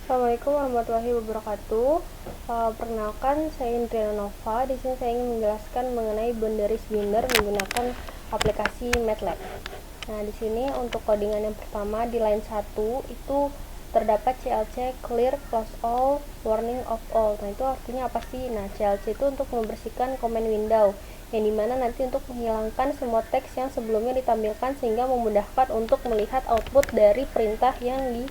Assalamualaikum warahmatullahi wabarakatuh. Perkenalkan, saya Indriana Nova. Di sini saya ingin menjelaskan mengenai boundaries binder menggunakan aplikasi MATLAB. Nah, di sini untuk codingan yang pertama di line 1 itu terdapat CLC clear close all warning of all. Nah, itu artinya apa sih? Nah, CLC itu untuk membersihkan command window, yang dimana nanti untuk menghilangkan semua teks yang sebelumnya ditampilkan sehingga memudahkan untuk melihat output dari perintah yang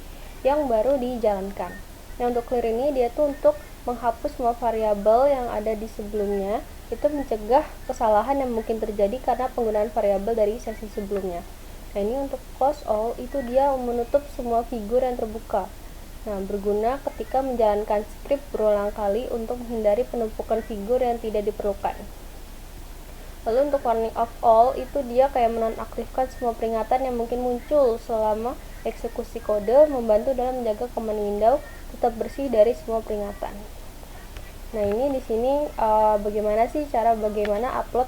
baru dijalankan. Nah, untuk clear ini dia tuh untuk menghapus semua variabel yang ada di sebelumnya, itu mencegah kesalahan yang mungkin terjadi karena penggunaan variabel dari sesi sebelumnya. Nah, ini untuk close all itu dia menutup semua figur yang terbuka. Nah, berguna ketika menjalankan script berulang kali untuk menghindari penumpukan figur yang tidak diperlukan. Lalu untuk warning of all itu dia kayak menonaktifkan semua peringatan yang mungkin muncul selama eksekusi kode, membantu dalam menjaga command window tetap bersih dari semua peringatan. Nah, ini di sini bagaimana upload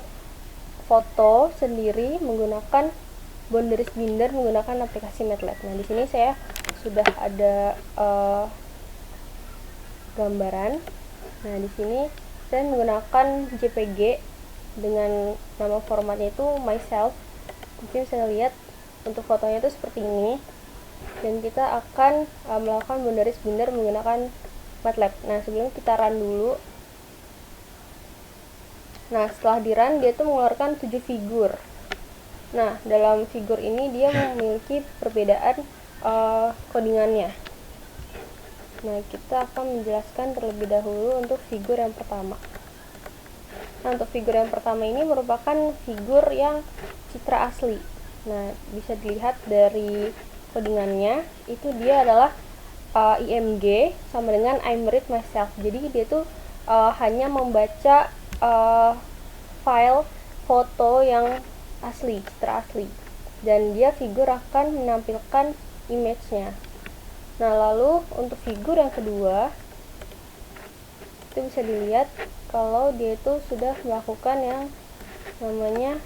foto sendiri menggunakan boundaries binder menggunakan aplikasi MATLAB. Nah, di sini saya sudah ada gambaran. Nah, di sini saya menggunakan JPG dengan nama formatnya itu myself. Mungkin bisa lihat untuk fotonya itu seperti ini, dan kita akan melakukan boundaries binder menggunakan MATLAB. Nah, sebelum kita run dulu. Nah, setelah di run dia tuh mengeluarkan 7 figur. Nah, dalam figur ini dia memiliki perbedaan codingannya. Nah, kita akan menjelaskan terlebih dahulu untuk figur yang pertama. Nah, untuk figur yang pertama ini merupakan figur yang citra asli. Nah, bisa dilihat dari codingannya, itu dia adalah IMG sama dengan I'm read myself. Jadi dia tuh hanya membaca file foto yang asli, citra asli, dan dia figur akan menampilkan image-nya. Nah, lalu untuk figur yang kedua itu bisa dilihat kalau dia itu sudah melakukan yang namanya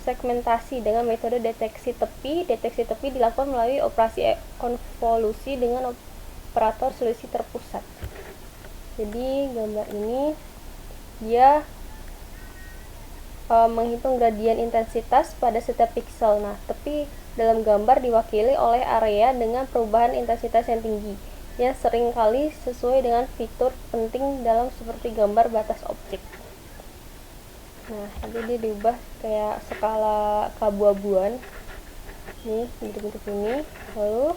segmentasi dengan metode deteksi tepi. Deteksi tepi dilakukan melalui operasi konvolusi dengan operator selisih terpusat. Jadi gambar ini dia menghitung gradien intensitas pada setiap pixel. Nah, tepi dalam gambar diwakili oleh area dengan perubahan intensitas yang tinggi, yang seringkali sesuai dengan fitur penting dalam seperti gambar batas objek. Nah, jadi dia diubah kayak skala keabu-abuan nih, bentuk-bentuk ini. Lalu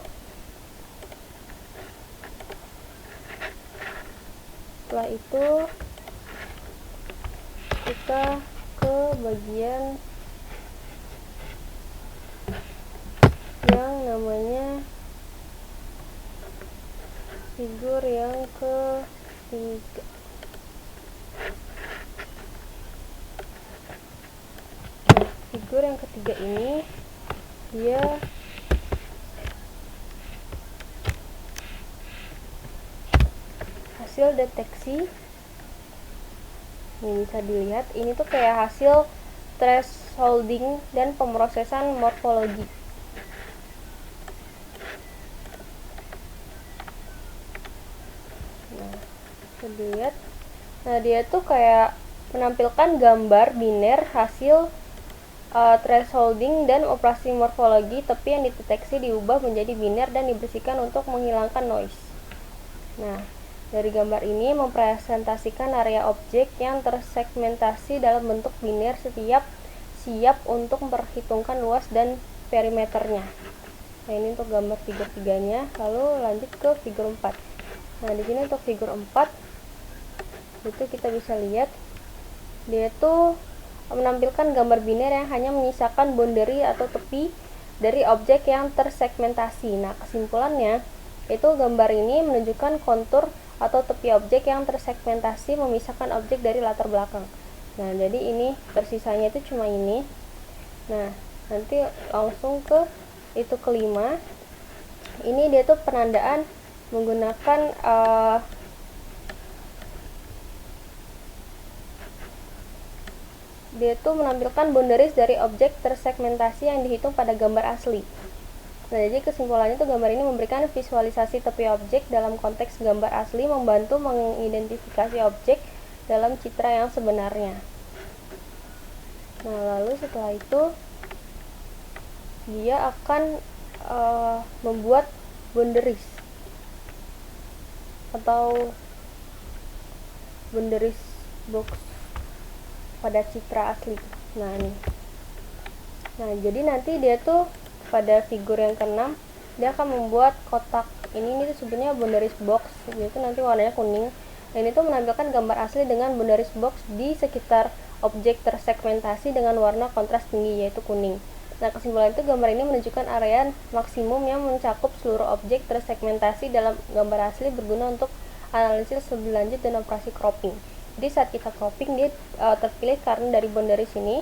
setelah itu kita ke bagian yang namanya figur yang ketiga. Nah, figur yang ketiga ini dia hasil deteksi. Ini bisa dilihat, ini tuh kayak hasil thresholding dan pemrosesan morfologi. Bisa dilihat. Nah, dia tuh kayak menampilkan gambar biner hasil thresholding dan operasi morfologi tepi yang dideteksi diubah menjadi biner dan dibersihkan untuk menghilangkan noise. Nah, dari gambar ini mempresentasikan area objek yang tersegmentasi dalam bentuk biner siap untuk memperhitungkan luas dan perimeternya. Nah, ini untuk gambar figur 3-nya. Lalu lanjut ke figur 4. Nah, di sini untuk figur 4 itu kita bisa lihat dia tuh menampilkan gambar biner yang hanya menyisakan boundary atau tepi dari objek yang tersegmentasi. Nah, kesimpulannya itu gambar ini menunjukkan kontur atau tepi objek yang tersegmentasi memisahkan objek dari latar belakang. Nah, jadi ini tersisanya itu cuma ini. Nah, nanti langsung ke itu kelima. Ini dia tuh penandaan menggunakan dia tuh menampilkan boundaries dari objek tersegmentasi yang dihitung pada gambar asli. Nah, jadi kesimpulannya tuh gambar ini memberikan visualisasi tepi objek dalam konteks gambar asli, membantu mengidentifikasi objek dalam citra yang sebenarnya. Nah, lalu setelah itu dia akan membuat boundaries atau boundaries box pada citra asli. Nah, ini. Nah, jadi nanti dia tuh pada figur yang ke-6 dia akan membuat kotak ini tuh sebenarnya boundaries box, yaitu nanti warnanya kuning. Dan ini tuh menampilkan gambar asli dengan boundaries box di sekitar objek tersegmentasi dengan warna kontras tinggi, yaitu kuning. Nah, kesimpulan itu gambar ini menunjukkan area maksimum yang mencakup seluruh objek tersegmentasi dalam gambar asli, berguna untuk analisis lebih lanjut dan operasi cropping. Jadi saat kita cropping dia terpilih karena dari boundaries ini.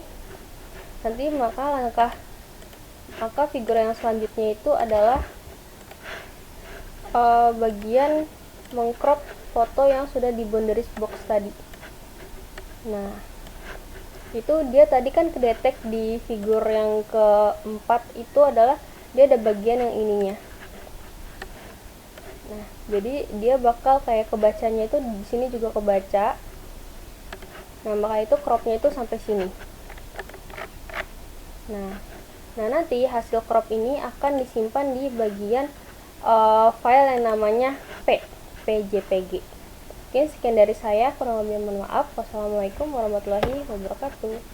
Nanti maka figur yang selanjutnya itu adalah bagian mengcrop foto yang sudah di boundaries box tadi. Nah, itu dia tadi kan kedetek di figur yang keempat itu adalah dia ada bagian yang ininya. Nah, jadi dia bakal kayak kebacanya itu di sini juga kebaca. Nah, maka itu cropnya itu sampai sini. Nah, nanti hasil crop ini akan disimpan di bagian file yang namanya PJPG. Oke, sekian dari saya, kurang lebih mohon maaf. Wassalamualaikum warahmatullahi wabarakatuh.